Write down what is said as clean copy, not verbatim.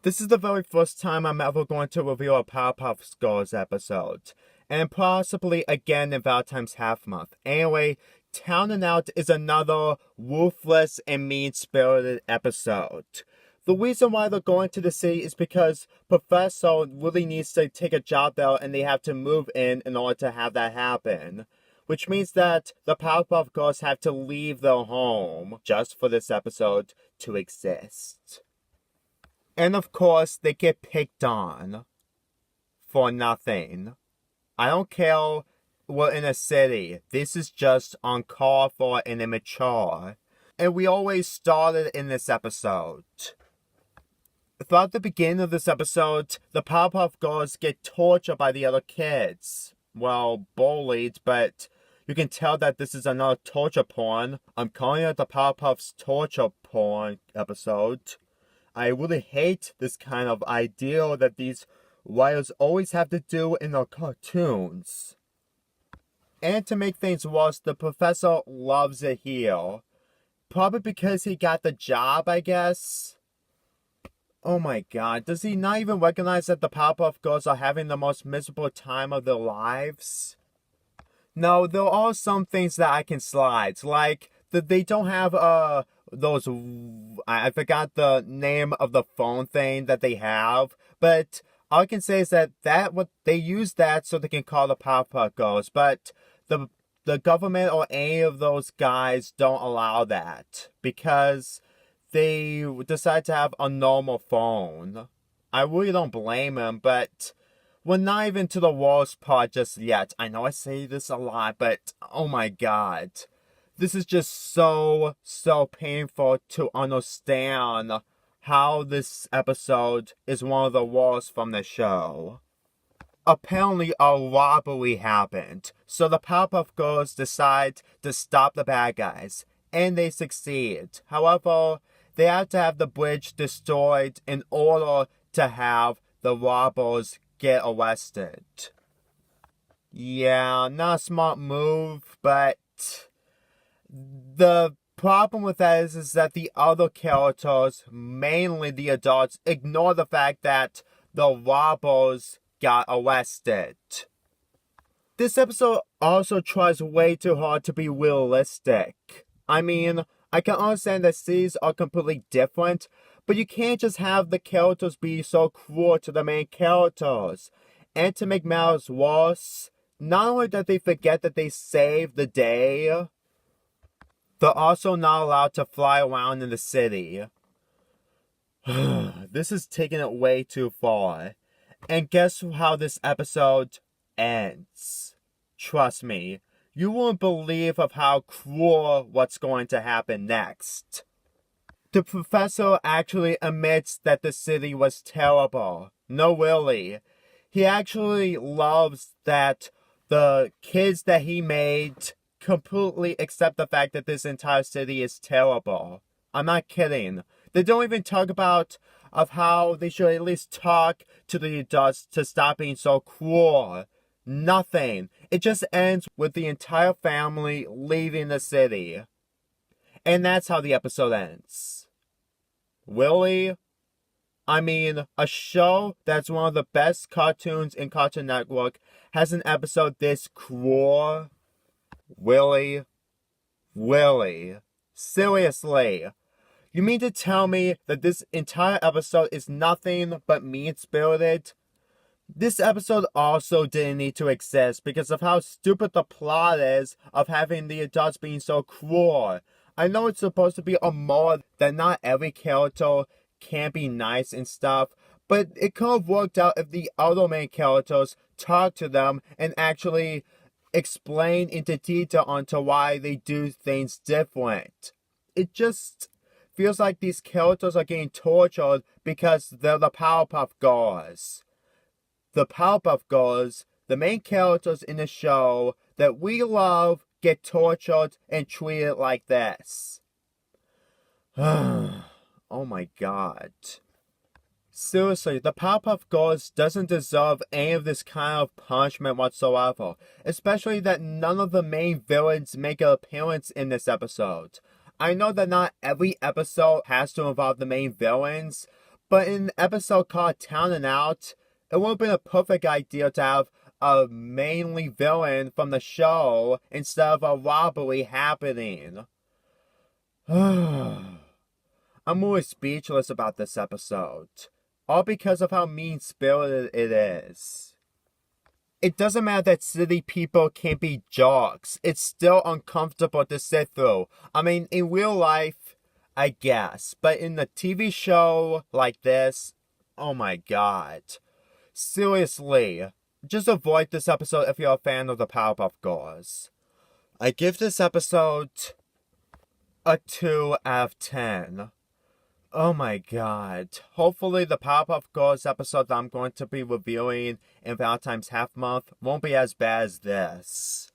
This is the very first time I'm ever going to review a Powerpuff Girls episode, and possibly again in Valentine's Half Month. Anyway, Town and Out is another ruthless and mean-spirited episode. The reason why they're going to the city is because Professor really needs to take a job there and they have to move in order to have that happen. Which means that the Powerpuff Girls have to leave their home just for this episode to exist. And of course, they get picked on for nothing. I don't care, we're in a city. This is just uncalled for and immature. And we always started in this episode. Throughout the beginning of this episode, the Powerpuff Girls get tortured by the other kids. Well, bullied, but you can tell that this is another torture porn. I'm calling it the Powerpuff's torture porn episode. I really hate this kind of ideal that these writers always have to do in their cartoons. And to make things worse, the professor loves it here. Probably because he got the job, I guess. Oh my god, does he not even recognize that the Powerpuff Girls are having the most miserable time of their lives? No, there are some things that I can slide, like that they don't have those, I forgot the name of the phone thing that they have, but all I can say is that what they use that so they can call the Powerpuff Girls, but the government or any of those guys don't allow that because they decide to have a normal phone. I really don't blame them, but we're not even to the worst part just yet. I know I say this a lot, but oh my god. This is just so painful to understand how this episode is one of the worst from the show. Apparently a robbery happened, so the Powerpuff Girls decide to stop the bad guys, and they succeed. However, they have to have the bridge destroyed in order to have the robbers get arrested. Yeah, not a smart move, but the problem with that is that the other characters, mainly the adults, ignore the fact that the robbers got arrested. This episode also tries way too hard to be realistic. I mean, I can understand that cities are completely different, but you can't just have the characters be so cruel to the main characters. And to make matters worse, not only that they forget that they saved the day, they're also not allowed to fly around in the city. This is taking it way too far. And guess how this episode ends? Trust me, you won't believe of how cruel what's going to happen next. The professor actually admits that the city was terrible. No, really. He actually loves that the kids that he made completely accept the fact that this entire city is terrible. I'm not kidding. They don't even talk about of how they should at least talk to the adults to stop being so cruel. Nothing. It just ends with the entire family leaving the city. And that's how the episode ends. Really? I mean, a show that's one of the best cartoons in Cartoon Network has an episode this cruel? Really? Really? Seriously? You mean to tell me that this entire episode is nothing but mean-spirited? This episode also didn't need to exist because of how stupid the plot is of having the adults being so cruel. I know it's supposed to be a moral that not every character can be nice and stuff, but it could have worked out if the other main characters talked to them and actually explain into detail onto why they do things different. It just feels like these characters are getting tortured because they're the Powerpuff Girls. The Powerpuff Girls, the main characters in the show that we love, get tortured and treated like this. Oh my god. Seriously, the Powerpuff Girls doesn't deserve any of this kind of punishment whatsoever. Especially that none of the main villains make an appearance in this episode. I know that not every episode has to involve the main villains, But in an episode called Town and Out, it would have been a perfect idea to have a mainly villain from the show instead of a robbery happening. I'm really speechless about this episode. All because of how mean-spirited it is. It doesn't matter that city people can't be jocks. It's still uncomfortable to sit through. I mean, in real life, I guess. But in the TV show like this, oh my god. Seriously, just avoid this episode if you're a fan of the Powerpuff Girls. I give this episode a 2 out of 10. Oh my god. Hopefully the Powerpuff Girls episode that I'm going to be reviewing in Valentine's Half Month won't be as bad as this.